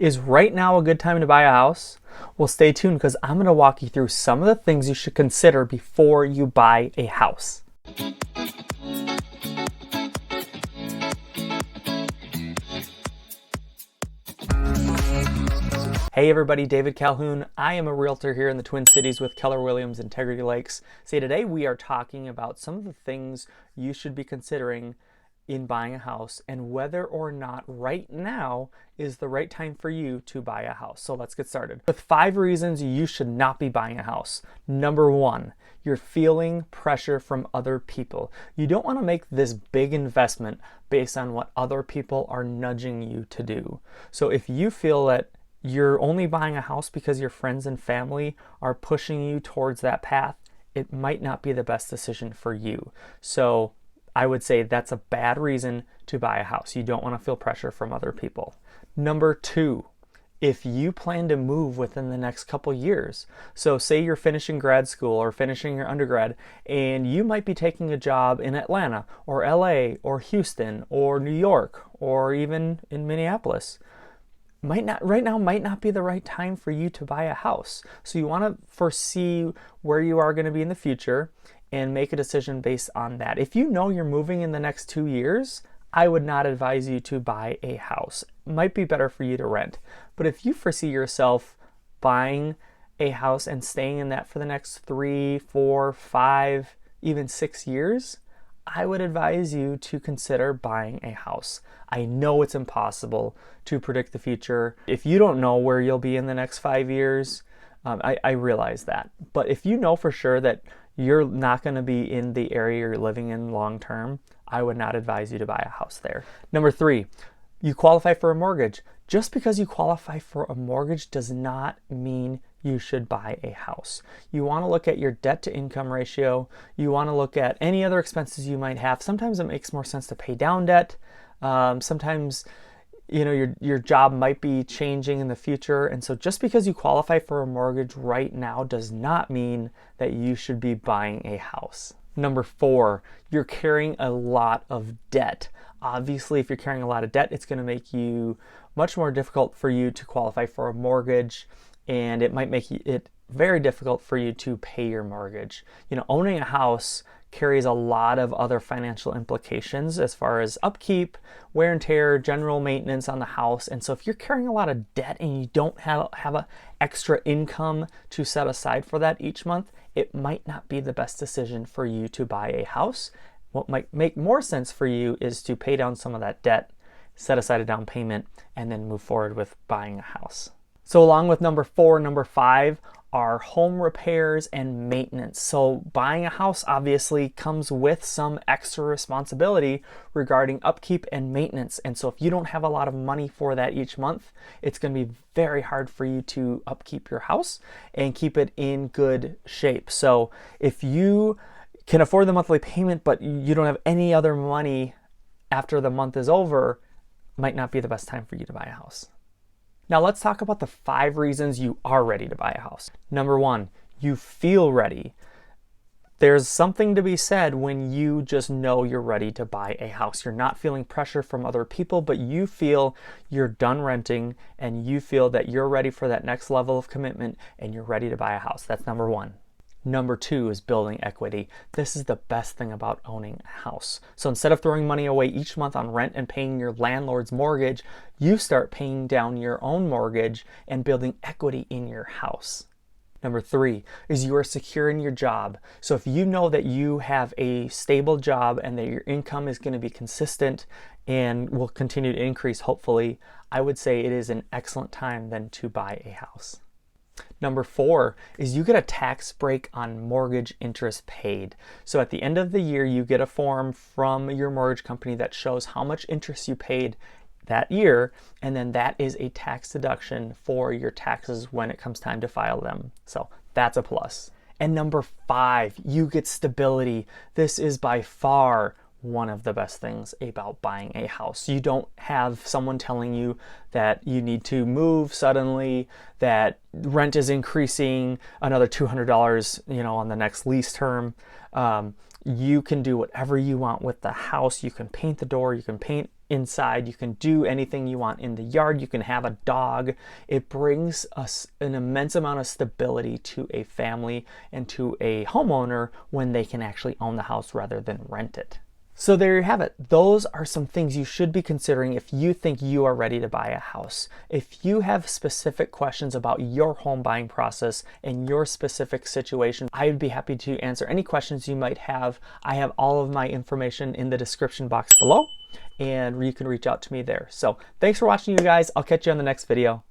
Is right now a good time to buy a house? Well, stay tuned because I'm going to walk you through some of the things you should consider before you buy a house. Hey everybody, David Calhoun. I am a realtor here in the Twin Cities with Keller Williams Integrity Lakes. Today we are talking about some of the things you should be considering in buying a house and whether or not right now is the right time for you to buy a house. So let's get started with 5 reasons you should not be buying a house. Number 1, you're feeling pressure from other people. You don't want to make this big investment based on what other people are nudging you to do. So if you feel that you're only buying a house because your friends and family are pushing you towards that path, it might not be the best decision for you. So I would say that's a bad reason to buy a house. You don't want to feel pressure from other people. Number 2, if you plan to move within the next couple years, so say you're finishing grad school or finishing your undergrad and you might be taking a job in Atlanta or LA or Houston or New York or even in Minneapolis, right now might not be the right time for you to buy a house. So you want to foresee where you are going to be in the future and make a decision based on that. If you know you're moving in the next 2 years, I would not advise you to buy a house. It might be better for you to rent. But if you foresee yourself buying a house and staying in that for the next 3, 4, 5, even 6 years, I would advise you to consider buying a house. I know it's impossible to predict the future. If you don't know where you'll be in the next 5 years, I realize that. But if you know for sure that you're not going to be in the area you're living in long term, I would not advise you to buy a house there. Number 3, you qualify for a mortgage. Just because you qualify for a mortgage does not mean you should buy a house. You want to look at your debt to income ratio. You want to look at any other expenses you might have. Sometimes it makes more sense to pay down debt. Sometimes your job might be changing in the future. And so just because you qualify for a mortgage right now does not mean that you should be buying a house. Number 4, you're carrying a lot of debt. Obviously, if you're carrying a lot of debt, it's going to make you much more difficult for you to qualify for a mortgage, and it might make it very difficult for you to pay your mortgage. Owning a house carries a lot of other financial implications as far as upkeep, wear and tear, general maintenance on the house. And so if you're carrying a lot of debt and you don't have an extra income to set aside for that each month, it might not be the best decision for you to buy a house. What might make more sense for you is to pay down some of that debt, set aside a down payment, and then move forward with buying a house. So along with number 4, number 5 are home repairs and maintenance. So buying a house obviously comes with some extra responsibility regarding upkeep and maintenance. And so if you don't have a lot of money for that each month, it's going to be very hard for you to upkeep your house and keep it in good shape. So if you can afford the monthly payment, but you don't have any other money after the month is over, might not be the best time for you to buy a house. Now let's talk about the 5 reasons you are ready to buy a house. Number 1, you feel ready. There's something to be said when you just know you're ready to buy a house. You're not feeling pressure from other people, but you feel you're done renting and you feel that you're ready for that next level of commitment and you're ready to buy a house. That's number 1. Number 2 is building equity. This is the best thing about owning a house. So instead of throwing money away each month on rent and paying your landlord's mortgage, you start paying down your own mortgage and building equity in your house. Number 3 is you are secure in your job. So if you know that you have a stable job and that your income is going to be consistent and will continue to increase, hopefully, I would say it is an excellent time then to buy a house. Number 4 is you get a tax break on mortgage interest paid. So at the end of the year, you get a form from your mortgage company that shows how much interest you paid that year, and then that is a tax deduction for your taxes when it comes time to file them. So that's a plus. And number 5, you get stability. This is by far one of the best things about buying a house. You don't have someone telling you that you need to move suddenly, that rent is increasing another $200, on the next lease term. You can do whatever you want with the house. You can paint the door, you can paint inside. You can do anything you want in the yard. You can have a dog. It brings us an immense amount of stability to a family and to a homeowner when they can actually own the house rather than rent it. So there you have it. Those are some things you should be considering if you think you are ready to buy a house. If you have specific questions about your home buying process and your specific situation, I would be happy to answer any questions you might have. I have all of my information in the description box below, and you can reach out to me there. So thanks for watching, you guys. I'll catch you on the next video.